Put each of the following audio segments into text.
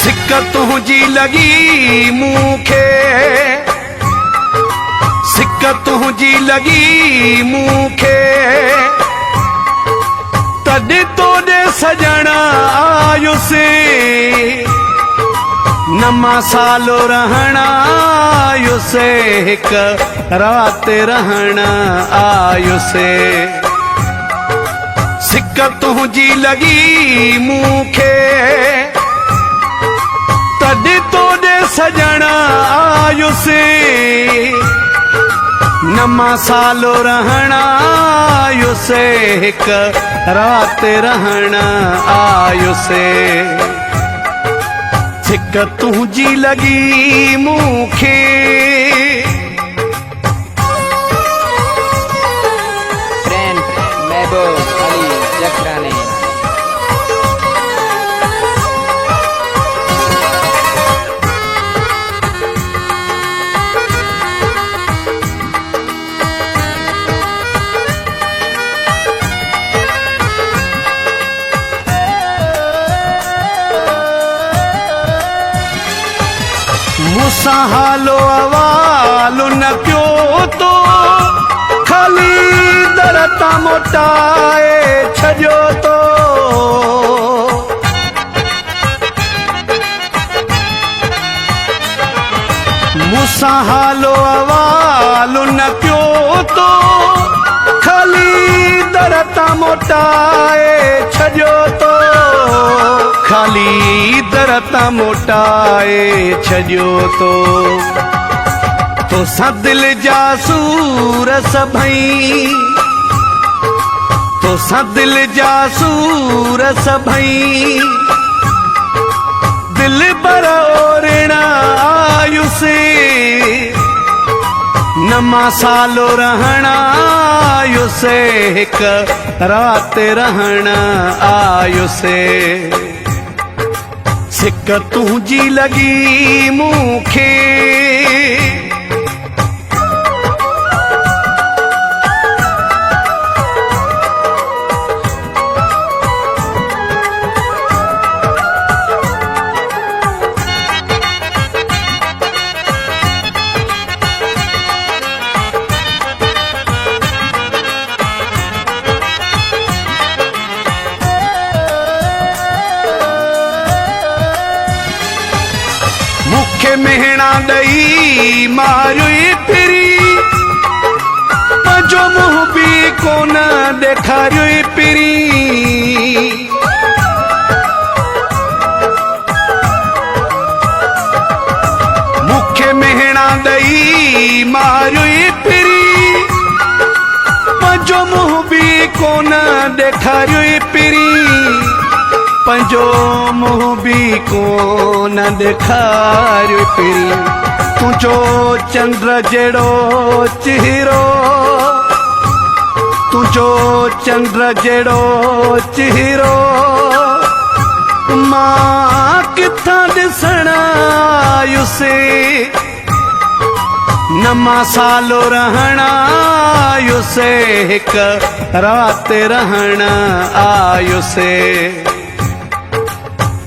सिक तुंहिंजी लगी मूंखे, सिक तुंहिंजी लगी मूंखे, तॾहिं तोॾे सजण आयुसि, न मां सालो रहण आयुसि, हिक राति रहण आयुसि। सिक तुंहिंजी लगी मूंखे, तॾहिं तोॾे सजण आयुसि, न मां सालो रहण आयुसि, हिक राति रहण आयुसि। सिक तुंहिंजी लगी मूंखे। मूंसां हालो अवालो न पियो तो, खाली दर तां मोटाए छॾियो तो। मूंसां हालो अवालो न पियो तो, खाली दर तां मोटाए छॾियो तो, खाली दर तां मोटाए छॾियो तो। तोसां दिल जा सूर सभई, तोसां दिल जा सूर सभई, दिल पर ओरण आयुसि, न मां सालो रहण आयुसि, हिक राति रहण आयुसि। सिक तुंहिंजी लगी मूंखे। मूंखे मेहणा ॾई मारियो पिरी, पंहिंजो मुंहुं बि कोन ॾेखारियो पिरी। मूंखे मेहणा ॾई मारियो पिरी, पंहिंजो मुंहुं बि कोन ॾेखारियो पिरी, पंहिंजो मुंहुं बि कोन ॾेखारियो पिरी। तुंहिंजो चंद्र जहिड़ो चेहरो, तुंहिंजो चंद्र जहिड़ो चेहरो, मां किथां ॾिसण आयुसि, न मां सालो रहण आयुसि, हिक राति रहण आयुसि।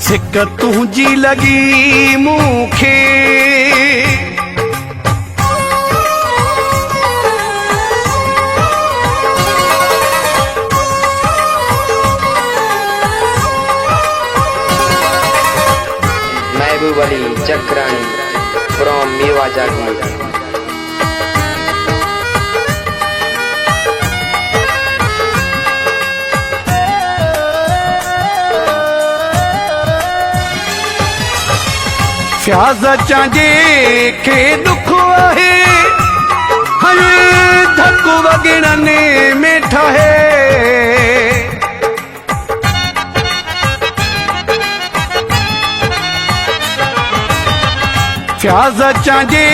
सिक तुंहिंजी लगी मूंखे। महबूब अली चक्राणी फ्रॉम मेवा जागी। फ्याज़ चांजे खे दुख आहे, हले धक वॻिड़ने में ठाहे। फ्याज़ चांजे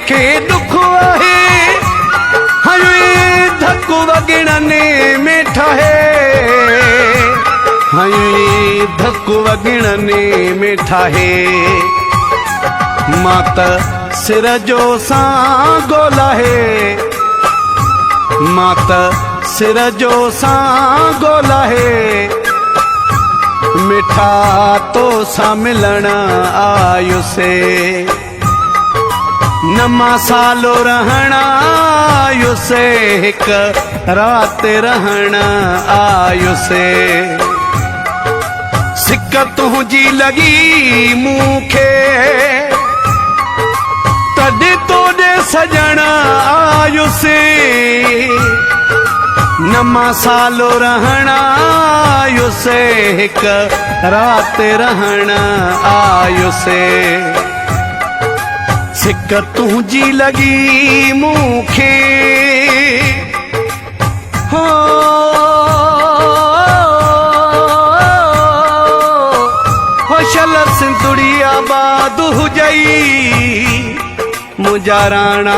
खे दुख आहे, हले धक वॻिड़ने में ठाहे, हले धक वॻिड़ने में ठाहे। मां त सिर जो सांगो लाहे, मां त सिर जो सांगो लाहे, मिठा तो सा मिलण आयुसे नमा सालो रहना आयुसे हिक रात रहना आयुसे सिक तुझी लगी मूंखे तॾहिं तोॾे सजण आयुसे नमा सालो रहना आयुसे हिक रात रहना आयुसे सिक तुझी लगी मूंखे हो होशल सिंधुड़ी आबाद हुजई मुंहिंजा राणा